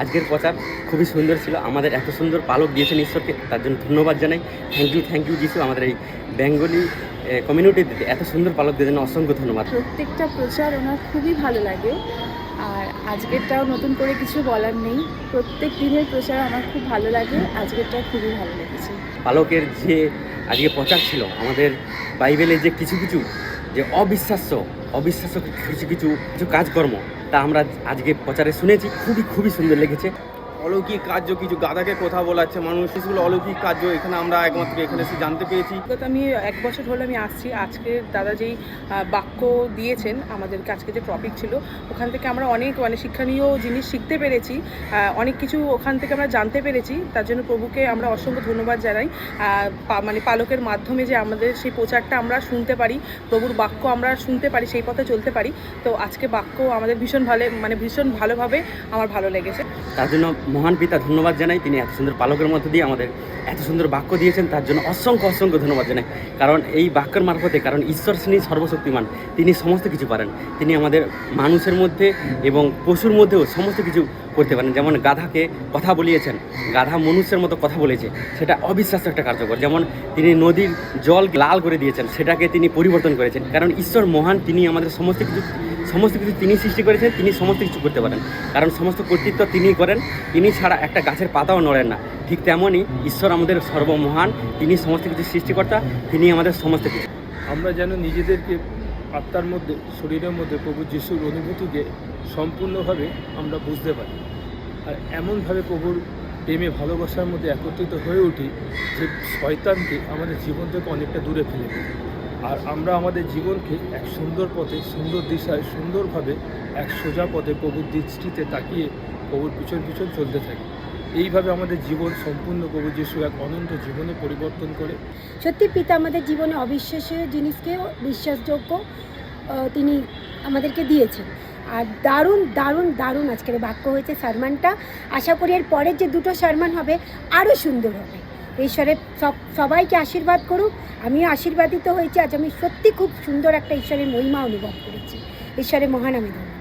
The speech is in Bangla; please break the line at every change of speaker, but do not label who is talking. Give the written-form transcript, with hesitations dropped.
আজকের প্রচার খুবই সুন্দর ছিল। আমাদের এত সুন্দর পালক দিয়েছেন ঈশ্বরকে, তার জন্য ধন্যবাদ জানাই। থ্যাংক ইউ যিশু। আমাদের এই বেঙ্গলি কমিউনিটিতে এত সুন্দর পালক দেওয়ার জন্য অসংখ্য ধন্যবাদ।
প্রত্যেকটা প্রচার ওনার খুবই ভালো লাগে, আর আজকেরটাও নতুন করে কিছু বলার নেই। প্রত্যেক দিনের প্রচার আমার খুব ভালো লাগে, আজকেরটা খুবই ভালো লেগেছে।
পালকের যে আজকে প্রচার ছিল, আমাদের বাইবেলে যে কিছু যে অবিশ্বাস্য কিছু কাজকর্ম, তা আমরা আজকে প্রচারে শুনেছি। খুবই সুন্দর লেগেছে।
অলৌকিক কার্য, কিছু গাধাকে কথা বলাচ্ছে মানুষ, সেগুলো অলৌকিক কার্য এখানে আমরা একমাত্র এখানে এসে জানতে পেরেছি।
গত আমি 1 বছর হলো আমি আসছি। আজকে দাদা যেই বাক্য দিয়েছেন আমাদেরকে, আজকে যে টপিক ছিল, ওখান থেকে আমরা অনেক শিক্ষণীয় জিনিস শিখতে পেরেছি, অনেক কিছু ওখান থেকে আমরা জানতে পেরেছি। তার জন্য প্রভুকে আমরা অসংখ্য ধন্যবাদ জানাই। পালকের মাধ্যমে যে আমাদের সেই প্রচারটা আমরা শুনতে পারি, প্রভুর বাক্য আমরা শুনতে পারি, সেই পথে চলতে পারি। তো আজকে বাক্য আমাদের ভীষণ ভালোভাবে আমার ভালো লেগেছে।
তার জন্য মহান পিতা ধন্যবাদ জানাই। তিনি এত সুন্দর পালকের মধ্য দিয়ে আমাদের এত সুন্দর বাক্য দিয়েছেন, তার জন্য অসংখ্য ধন্যবাদ জানাই। কারণ এই বাক্যের মারফতে, কারণ ঈশ্বর তিনি সর্বশক্তিমান, তিনি সমস্ত কিছু পারেন। তিনি আমাদের মানুষের মধ্যে এবং পশুর মধ্যেও সমস্ত কিছু করতে পারেন। যেমন গাধাকে কথা বলিয়েছেন, গাধা মনুষ্যের মতো কথা বলেছে, সেটা অবিশ্বাস্য একটা কার্যকর। যেমন তিনি নদীর জল লাল করে দিয়েছেন, সেটাকে তিনি পরিবর্তন করেছেন। কারণ ঈশ্বর মহান, তিনি আমাদের সমস্ত কিছু তিনি সৃষ্টি করেছেন, তিনি সমস্ত কিছু করতে পারেন। কারণ সমস্ত কর্তৃত্ব তিনি করেন, তিনি ছাড়া একটা গাছের পাতাও নড়েন না। ঠিক তেমনই ঈশ্বর আমাদের সর্বমহান, তিনি সমস্ত কিছু সৃষ্টিকর্তা, তিনি আমাদের সমস্ত কিছু।
আমরা যেন নিজেদেরকে আত্মার মধ্যে, শরীরের মধ্যে প্রভু যিশুর অনুভূতিকে সম্পূর্ণভাবে আমরা বুঝতে পারি, আর এমনভাবে প্রভুর প্রেমে ভালোবাসার মধ্যে একত্রিত হয়ে উঠি যে শয়তানকে আমাদের জীবন থেকে অনেকটা দূরে ফেলে দিই, আর আমরা আমাদের জীবনকে এক সুন্দর পথে, সুন্দর দিশায়, সুন্দরভাবে এক সোজা পথে প্রভুর দৃষ্টিতে তাকিয়ে প্রভুর পিছন চলতে থাকি। এইভাবে আমাদের জীবন সম্পূর্ণ প্রভু যিশু এক অনন্ত জীবনে পরিবর্তন করে।
সত্যি পিতা আমাদের জীবনে অবিশ্বাস্য জিনিসকেও বিশ্বাসযোগ্য তিনি আমাদেরকে দিয়েছেন। আর দারুণ আজকের বাক্য হয়েছে সারমানটা। আশা করি এর পরের যে 2টো সারমান হবে আরও সুন্দর হবে। ঈশ্বরের সবাইকে আশীর্বাদ করুক। আমিও আশীর্বাদিত হয়েছি। আজ আমি সত্যি খুব সুন্দর একটা ঈশ্বরের মহিমা অনুভব করেছি। ঈশ্বরের মহানামে ধন্যবাদ।